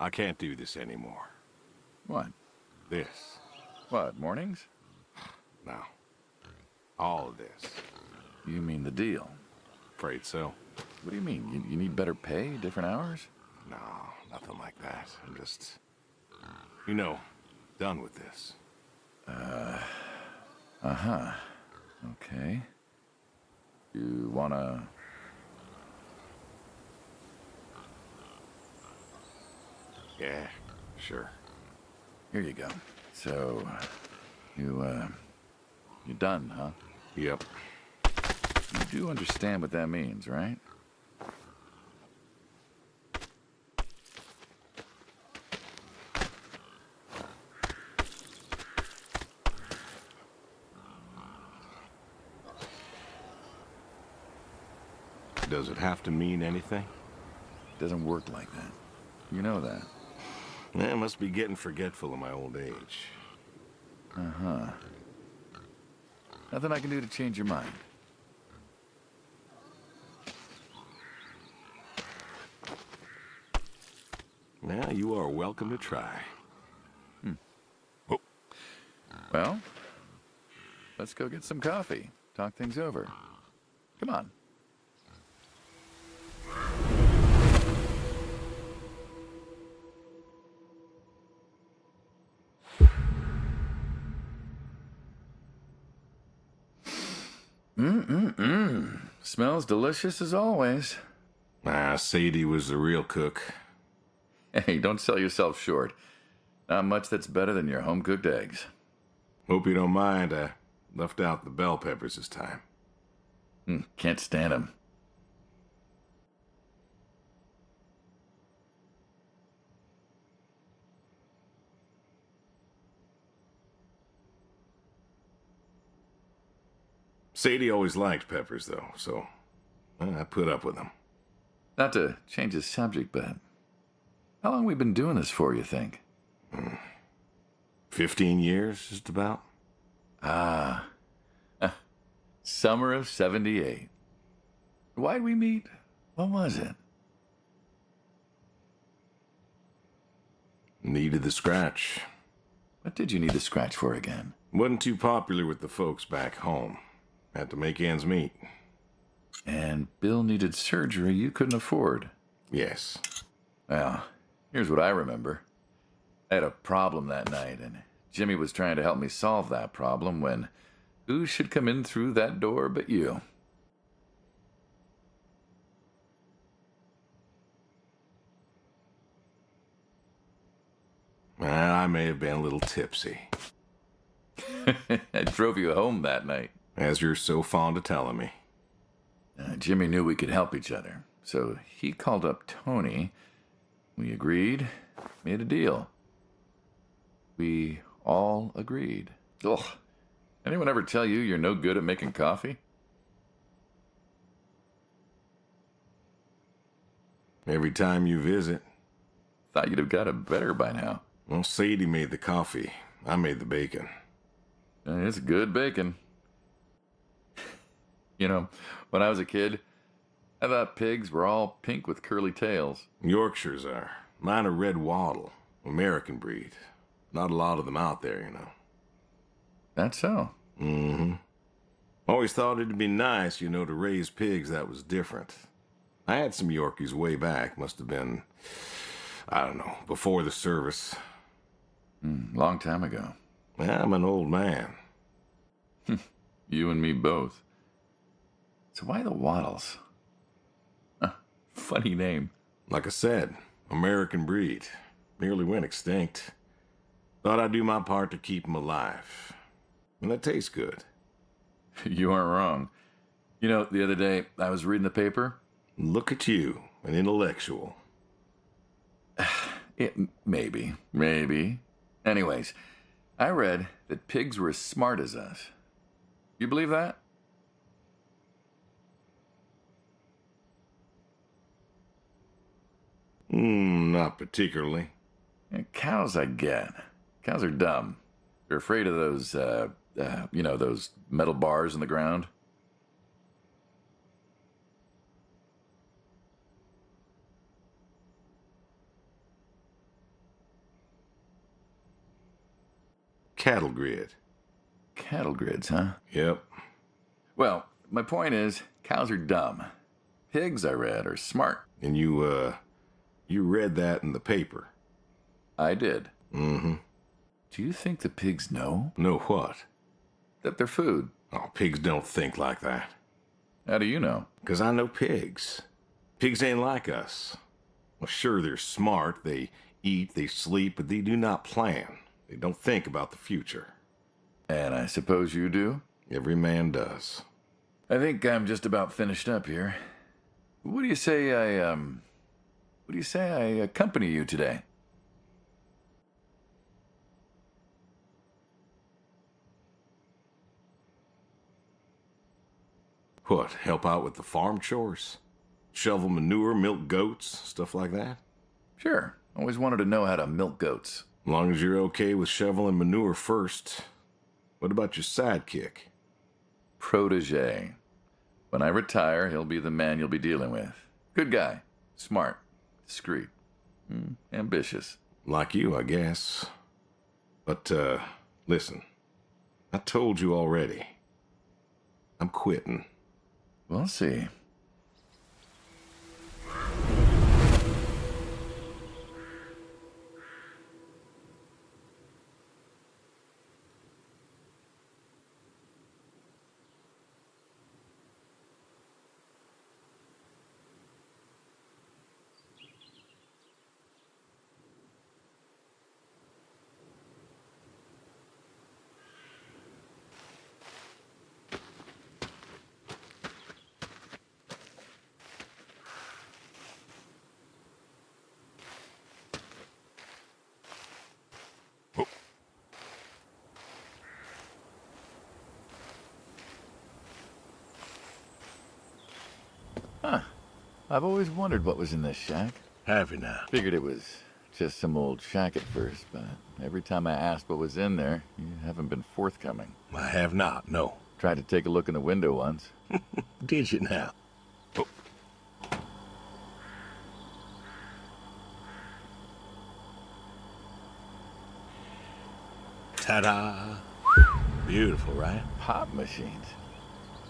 I can't do this anymore. What? This. What, mornings? No. All of this. You mean the deal? Afraid so. What do you mean? You need better pay, different hours? No, nothing like that. I'm just... You know, done with this. Uh-huh. Okay. You wanna... Yeah, sure. Here you go. So, you're done, huh? Yep. You do understand what that means, right? Does it have to mean anything? It doesn't work like that. You know that. I must be getting forgetful in my old age. Uh-huh. Nothing I can do to change your mind. Yeah, you are welcome to try. Oh, Well, let's go get some coffee. Talk things over. Come on. Smells delicious as always. Sadie was the real cook. Hey, don't sell yourself short. Not much that's better than your home-cooked eggs. Hope you don't mind, I left out the bell peppers this time. Can't stand them. Sadie always liked peppers, though, so I put up with them. Not to change the subject, but how long we been doing this for, you think? 15 years, just about. Summer of 78. Why'd we meet? What was it? Needed the scratch. What did you need to scratch for again? Wasn't too popular with the folks back home. Had to make ends meet. And Bill needed surgery you couldn't afford. Yes. Well, here's what I remember. I had a problem that night, and Jimmy was trying to help me solve that problem when who should come in through that door but you? Well, I may have been a little tipsy, I drove you home that night. as you're so fond of telling me. Jimmy knew we could help each other, so he called up Tony. We agreed, made a deal. We all agreed. Ugh. Anyone ever tell you you're no good at making coffee? Every time you visit. Thought you'd have got it better by now. Well, Sadie made the coffee. I made the bacon. It's good bacon. You know, when I was a kid, I thought pigs were all pink with curly tails. Yorkshires are. Mine are red wattle. American breed. Not a lot of them out there, you know. That's so. Mm-hmm. Always thought it'd be nice, you know, to raise pigs that was different. I had some Yorkies way back. Must have been, I don't know, before the service. Long time ago. I'm an old man. You and me both. So why the Waddles? Funny name. Like I said, American breed. Nearly went extinct. Thought I'd do my part to keep 'em alive. And that tastes good. You aren't wrong. You know, the other day, I was reading the paper. Look at you, an intellectual. Maybe. Anyways, I read that pigs were as smart as us. You believe that? Not particularly. Cows, I get. Cows are dumb. They're afraid of those, those metal bars in the ground. cattle grid. Cattle grids, huh? Yep. Well, my point is, cows are dumb. Pigs, I read, are smart. And you read that in the paper. I did. Mm-hmm. Do you think the pigs know Know what? that they're food? Oh, pigs don't think like that. How do you know? 'Cause I know pigs. Pigs ain't like us. Well, sure, they're smart. They eat, they sleep, but they do not plan. They don't think about the future. And I suppose you do? Every man does. I think I'm just about finished up here. What do you say I accompany you today? What, help out with the farm chores? Shovel manure, milk goats, stuff like that? Sure. Always wanted to know how to milk goats. As long as you're okay with shoveling manure first. What about your sidekick? Protege. When I retire, he'll be the man you'll be dealing with. Good guy. Smart. Discreet. Ambitious. Like you, I guess. But, listen. I told you already. I'm quitting. We'll see. Huh. I've always wondered what was in this shack. Have you now? Figured it was just some old shack at first, but every time I asked what was in there, you haven't been forthcoming. I have not, no. Tried to take a look in the window once. Did you now? Oh. Ta-da! Beautiful, right? Pop machines.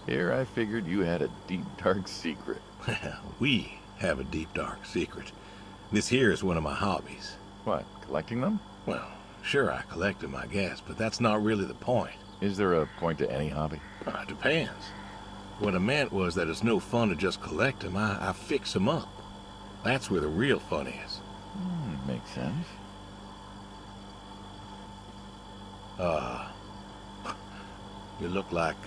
Here I figured you had a deep, dark secret. We have a deep, dark secret. This here is one of my hobbies. What, collecting them? Well, sure, I collect them, I guess, but that's not really the point. Is there a point to any hobby? It depends. What I meant was that it's no fun to just collect them. I fix them up. That's where the real fun is. Makes sense. You look like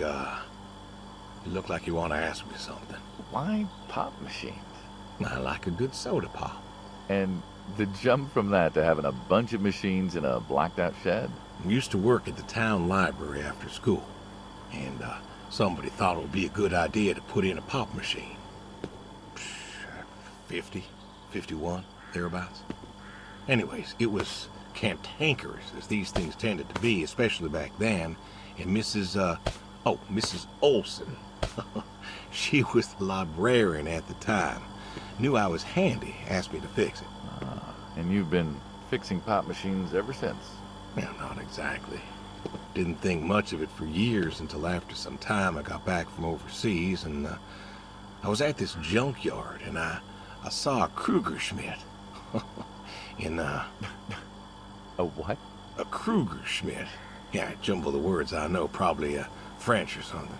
you want to ask me something. Why pop machines? I like a good soda pop. And the jump from that to having a bunch of machines in a blacked out shed? I used to work at the town library after school, and somebody thought it would be a good idea to put in a pop machine. 50, 51, thereabouts. Anyways, it was cantankerous, as these things tended to be, especially back then, and Mrs. Olson. She was the librarian at the time. Knew I was handy, asked me to fix it. And you've been fixing pop machines ever since? Well, not exactly. Didn't think much of it for years until after some time I got back from overseas, and I was at this junkyard, and I saw a Kruger Schmidt. A what? A Kruger Schmidt. Yeah, I jumble the words, I know, probably French or something.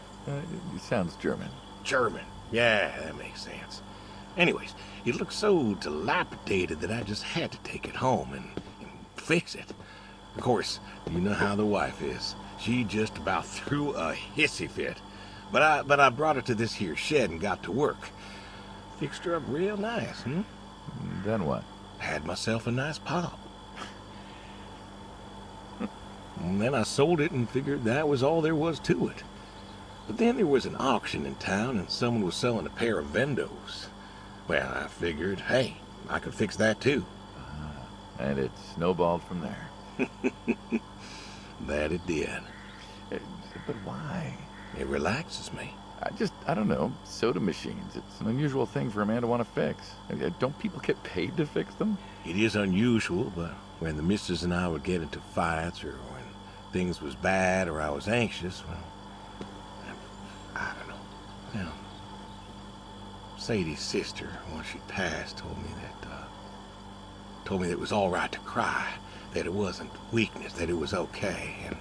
It sounds German. German. Yeah, that makes sense. Anyways, it looked so dilapidated that I just had to take it home and fix it. Of course, you know how the wife is. She just about threw a hissy fit. But I brought her to this here shed and got to work. Fixed her up real nice, Then what? Had myself a nice pop. And then I sold it and figured that was all there was to it. But then there was an auction in town and someone was selling a pair of Vendos. Well, I figured, hey, I could fix that too. And it snowballed from there. That it did. But why? It relaxes me. I don't know, soda machines. It's an unusual thing for a man to want to fix. Don't people get paid to fix them? It is unusual, but when the missus and I would get into fights or when things was bad or I was anxious, well, I don't know. You know, Sadie's sister, once she passed, told me that it was all right to cry, that it wasn't weakness, that it was okay. And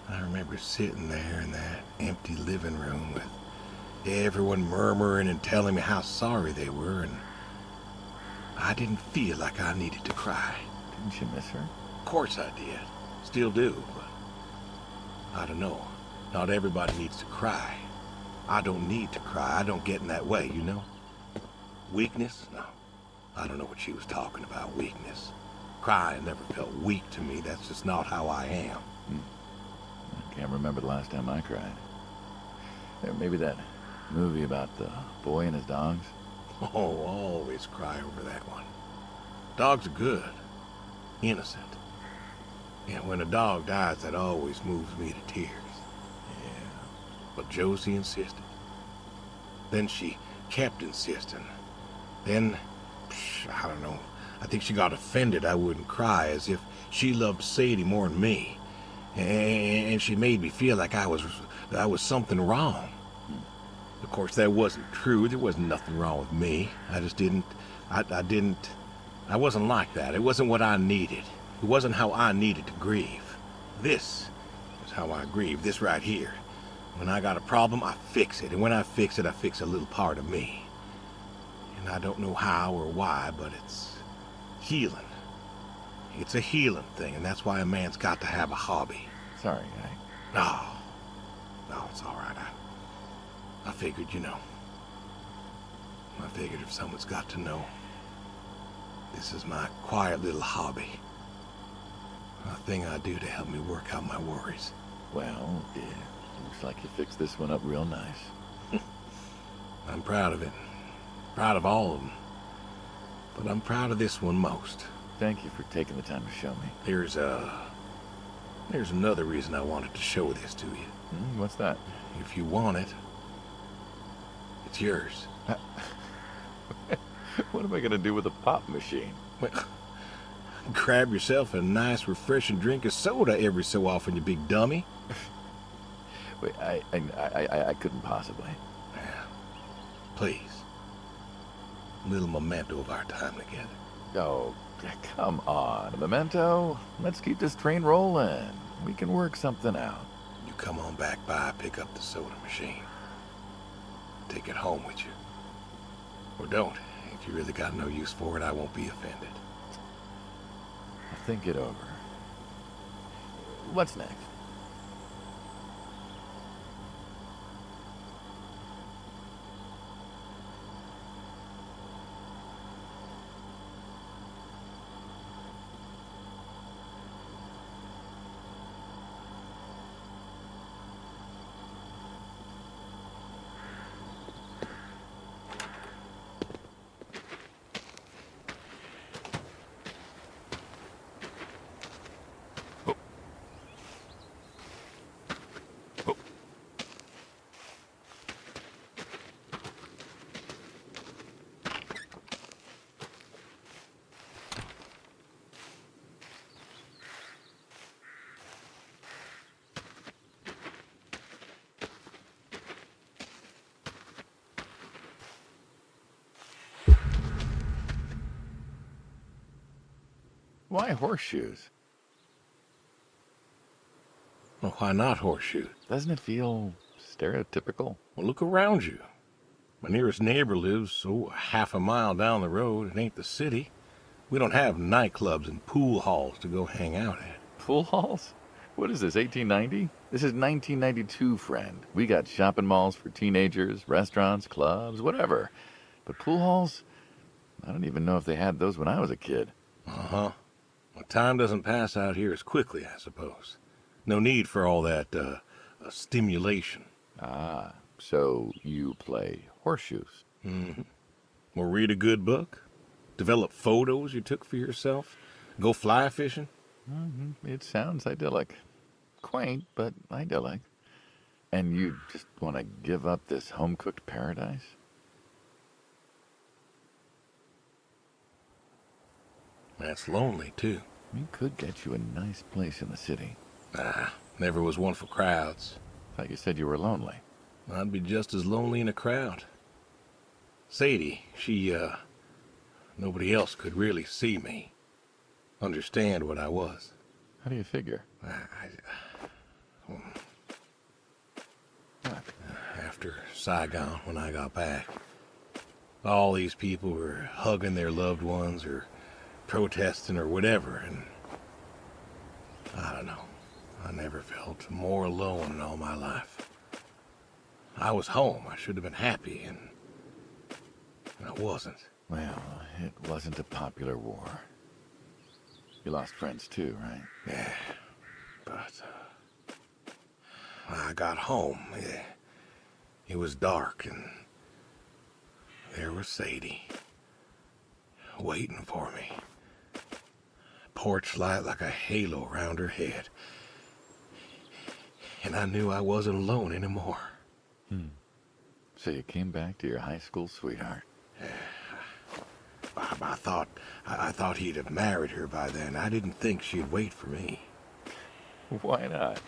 I remember sitting there in that empty living room with everyone murmuring and telling me how sorry they were, and I didn't feel like I needed to cry. Didn't you miss her? Of course I did. Still do, but I don't know. Not everybody needs to cry. I don't need to cry. I don't get in that way, you know? Weakness? No. I don't know what she was talking about, weakness. Crying never felt weak to me. That's just not how I am. I can't remember the last time I cried. Maybe that movie about the boy and his dogs. Oh, always cry over that one. Dogs are good. Innocent. Yeah, when a dog dies, that always moves me to tears. Yeah. But Josie insisted. Then she kept insisting. Then, I don't know, I think she got offended I wouldn't cry, as if she loved Sadie more than me. And she made me feel like I was something wrong. Of course, that wasn't true. There wasn't nothing wrong with me. I just didn't, I wasn't like that. It wasn't what I needed. It wasn't how I needed to grieve. This is how I grieve, this right here. When I got a problem, I fix it. And when I fix it, I fix a little part of me. And I don't know how or why, but it's healing. It's a healing thing, and that's why a man's got to have a hobby. Sorry, No, it's all right. I figured, you know. I figured if someone's got to know, this is my quiet little hobby. A thing I do to help me work out my worries. Well, yeah, looks like you fixed this one up real nice. I'm proud of it. Proud of all of them. But I'm proud of this one most. Thank you for taking the time to show me. There's another reason I wanted to show this to you. What's that? If you want it, it's yours. What am I going to do with a pop machine? Well, grab yourself a nice, refreshing drink of soda every so often, you big dummy. Wait, I couldn't possibly. Yeah. Please. A little memento of our time together. Oh, come on. A memento? Let's keep this train rolling. We can work something out. You come on back by, pick up the soda machine. Take it home with you. Or don't. If you really got no use for it, I won't be offended. I'll think it over. What's next? Why horseshoes? Well, why not horseshoes? Doesn't it feel stereotypical? Well, look around you. My nearest neighbor lives, half a mile down the road. It ain't the city. We don't have nightclubs and pool halls to go hang out at. Pool halls? What is this, 1890? This is 1992, friend. We got shopping malls for teenagers, restaurants, clubs, whatever. But pool halls? I don't even know if they had those when I was a kid. Uh-huh. Well, time doesn't pass out here as quickly, I suppose. No need for all that, stimulation. Ah, so you play horseshoes. Mm-hmm. Or read a good book? Develop photos you took for yourself? Go fly fishing? It sounds idyllic. Quaint, but idyllic. And you just want to give up this home-cooked paradise? That's lonely, too. We could get you a nice place in the city. Never was one for crowds. Thought you said you were lonely. I'd be just as lonely in a crowd. Sadie, nobody else could really see me, understand what I was. How do you figure? After Saigon, when I got back, all these people were hugging their loved ones or protesting or whatever, and I don't know. I never felt more alone in all my life. I was home. I should have been happy, and I wasn't. Well, it wasn't a popular war. You lost friends too, right? Yeah, but I got home. It was dark, and there was Sadie, waiting for me. Porch light like a halo around her head. And I knew I wasn't alone anymore. So you came back to your high school sweetheart. I thought he'd have married her by then. I didn't think she'd wait for me. Why not?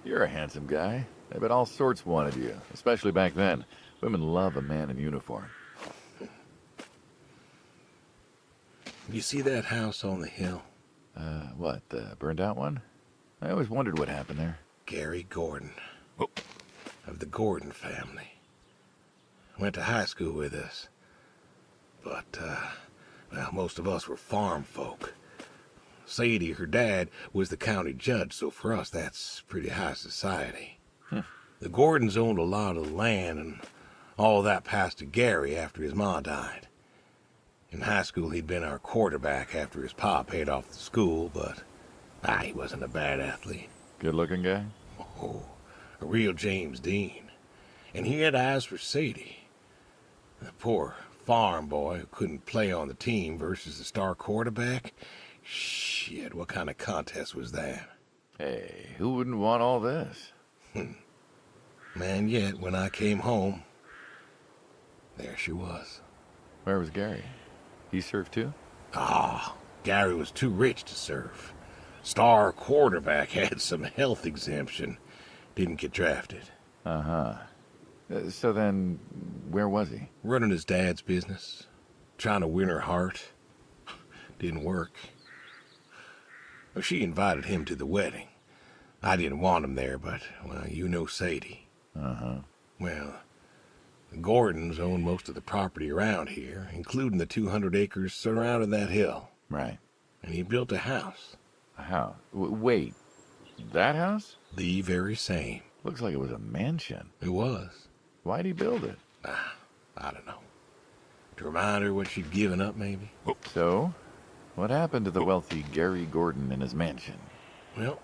You're a handsome guy. I bet all sorts wanted you, especially back then. Women love a man in uniform. You see that house on the hill? What, the burned out one? I always wondered what happened there. Gary Gordon, of the Gordon family. Went to high school with us. But, well, most of us were farm folk. Sadie, her dad, was the county judge, so for us that's pretty high society. The Gordons owned a lot of land, and all that passed to Gary after his ma died. In high school, he'd been our quarterback after his pa paid off the school, but he wasn't a bad athlete. Good-looking guy? Oh, a real James Dean. And he had eyes for Sadie. The poor farm boy who couldn't play on the team versus the star quarterback. Shit, what kind of contest was that? Hey, who wouldn't want all this? Man, yet when I came home, there she was. Where was Gary? He served too? Gary was too rich to serve. Star quarterback had some health exemption. Didn't get drafted. So then, where was he? Running his dad's business. Trying to win her heart. Didn't work. Well, she invited him to the wedding. I didn't want him there, but, well, you know Sadie. Well, the Gordons own most of the property around here, including the 200 acres surrounding that hill. Right. And he built a house. A house? Wait, that house? The very same. Looks like it was a mansion. It was. Why'd he build it? I don't know. To remind her what she'd given up, maybe? So, what happened to the wealthy Gary Gordon in his mansion? Well,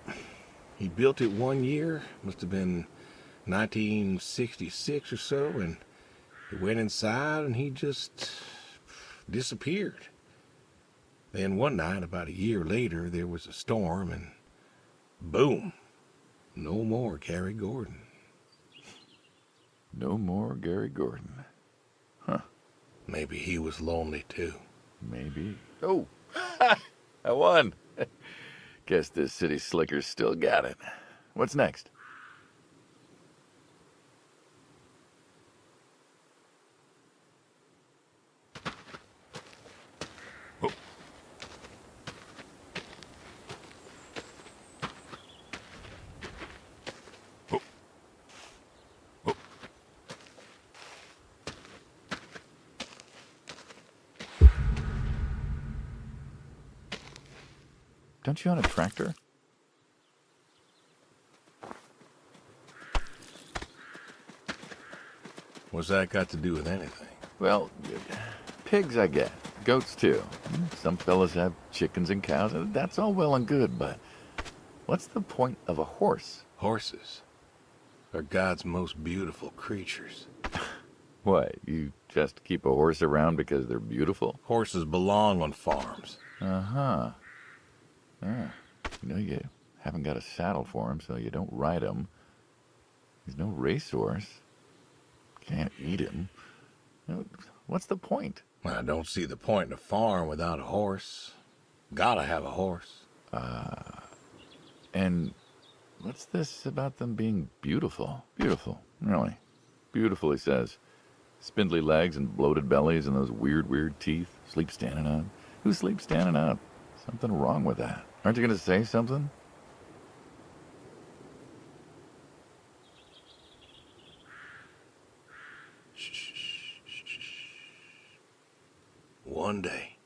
he built it one year. Must have been 1966 or so, and he went inside and he just disappeared. Then one night, about a year later, there was a storm and boom, no more Gary Gordon. No more Gary Gordon. Huh. Maybe he was lonely too. Maybe. Oh, I won. Guess this city slicker's still got it. What's next? Don't you own a tractor? What's that got to do with anything? Well, pigs I get. Goats too. Some fellas have chickens and cows, and that's all well and good, but what's the point of a horse? Horses are God's most beautiful creatures. What, you just keep a horse around because they're beautiful? Horses belong on farms. Uh-huh. You haven't got a saddle for him, so you don't ride him. He's no racehorse. Can't eat him. What's the point? I don't see the point in a farm without a horse. Gotta have a horse. And what's this about them being beautiful? Beautiful, really. Beautiful, he says. Spindly legs and bloated bellies and those weird teeth. Sleep standing up. Who sleeps standing up? Something wrong with that. Aren't you going to say something? One day.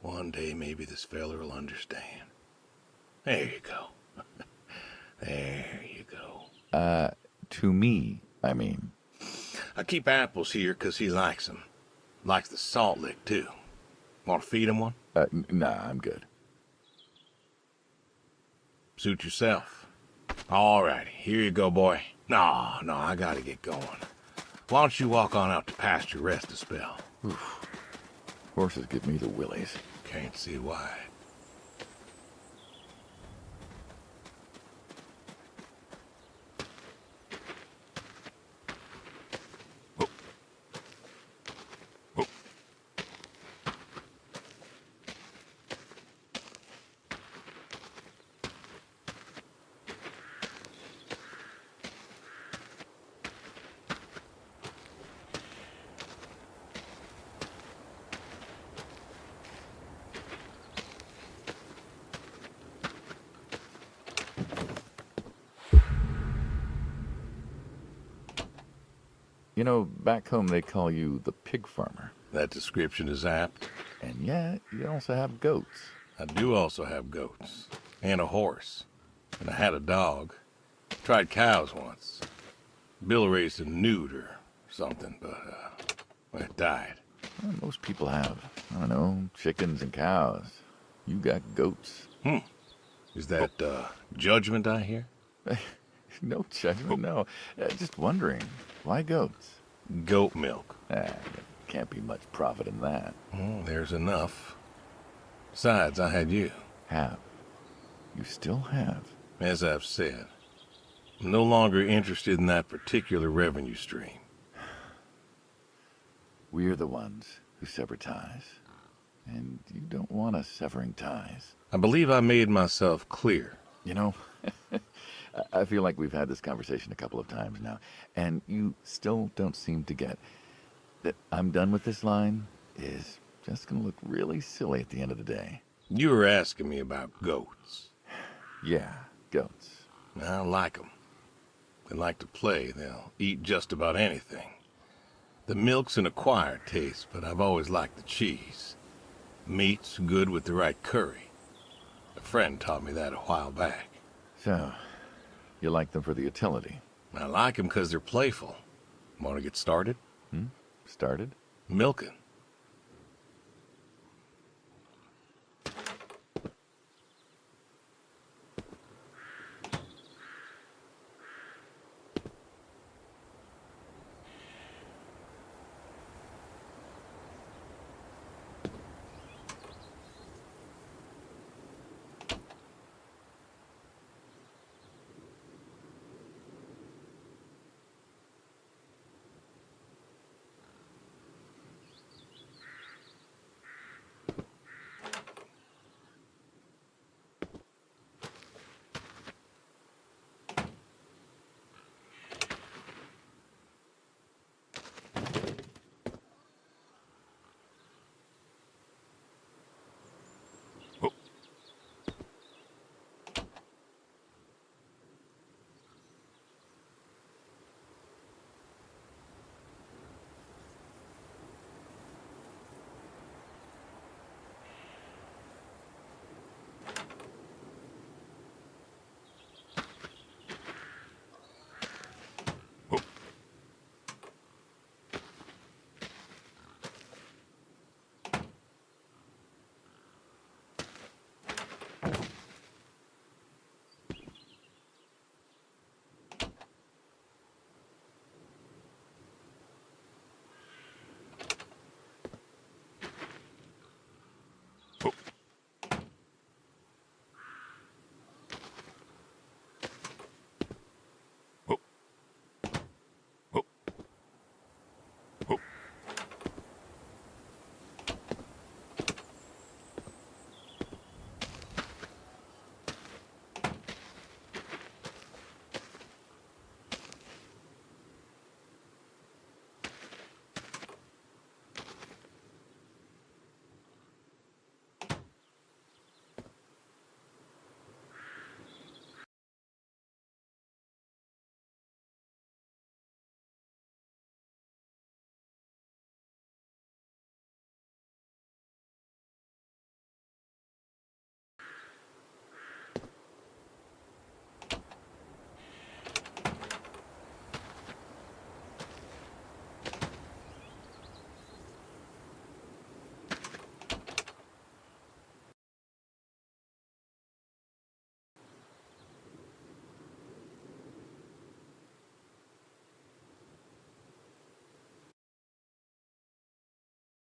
One day maybe this feller will understand. There you go. There you go. To me, I mean. I keep apples here 'cause he likes 'em. Likes the salt lick, too. Want to feed him one? Nah, I'm good. Suit yourself. All righty, here you go, boy. No, I gotta get going. Why don't you walk on out to pasture, rest a spell? Oof. Horses give me the willies. Can't see why. You know, back home they call you the pig farmer. That description is apt. And yet, you also have goats. I do also have goats. And a horse. And I had a dog. Tried cows once. Bill raised a newt or something, but, well, it died. Well, most people have, I don't know, chickens and cows. You got goats. Is that, judgment I hear? No judgment, no. Just wondering, why goats? Goat milk. There can't be much profit in that. Well, there's enough. Besides, I had you. Have. You still have. As I've said, I'm no longer interested in that particular revenue stream. We're the ones who sever ties. And you don't want us severing ties. I believe I made myself clear. You know, I feel like we've had this conversation a couple of times now, and you still don't seem to get that I'm done with this line is just going to look really silly at the end of the day. You were asking me about goats. Yeah, goats. I like 'em. They like to play. They'll eat just about anything. The milk's an acquired taste, but I've always liked the cheese. Meat's good with the right curry. A friend taught me that a while back. So, you like them for the utility? I like 'em 'cause they're playful. Want to get started? Started? Milking.